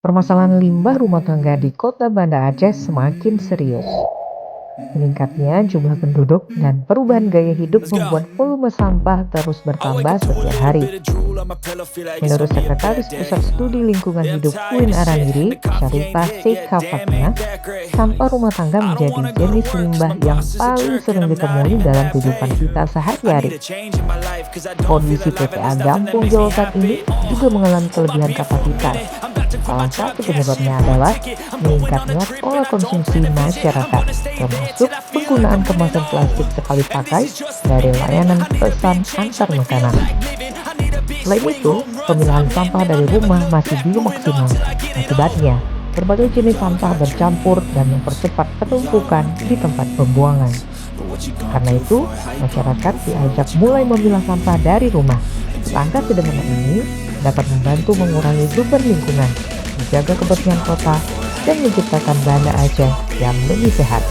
Permasalahan limbah rumah tangga di kota Banda Aceh semakin serius. Meningkatnya jumlah penduduk dan perubahan gaya hidup Let's go. membuat volume sampah terus I wake bertambah up to a setiap little hari. bit of drool on my pillow, feel like it's Menurut gonna be a Sekretaris bad day. Pusat Studi Lingkungan Yeah, I'm Hidup tired UIN of shit, and the Araniri, coffee ain't Syarifah hit yet. Sheikha Damn, Fatma, ain't that great. sampah rumah tangga I don't menjadi wanna go to jenis work 'cause limbah my yang boss is a paling jerk and sering I'm not ditemui even dalam that kehidupan paid. kita I need sehari-hari. a change in my life 'cause I don't feel Kondisi alive and TPA there's nothing that Gampung makes me Jawa Barat happy. ini juga mengalami Hope I kelebihan be a full kapasitas. minute. I'm about to grab my Salah truck, satu cash in, penyebabnya mail a adalah ticket. I'm going on a meningkatnya trip pola and I don't konsumsi plan to visit. I'm masyarakat, gonna stay lit termasuk till I feel like penggunaan I'm winning kemasan all. plastik sekali And this pakai is just the dari beginning. layanan I need a pesan big change, antar help me feel makanan. like living. I need a big Selain swing, itu, home runs when pemilahan I'm sampah hitting. I'll dari never rumah look masih back, belum moving on maksimal. till I get it all. Akibatnya, berbagai jenis sampah bercampur dan mempercepat penumpukan di tempat pembuangan. Karena itu, masyarakat diajak mulai memilah sampah dari rumah. Langkah sederhana ini dapat membantu mengurangi beban lingkungan, menjaga kebersihan kota, dan menciptakan Banda Aceh yang lebih sehat.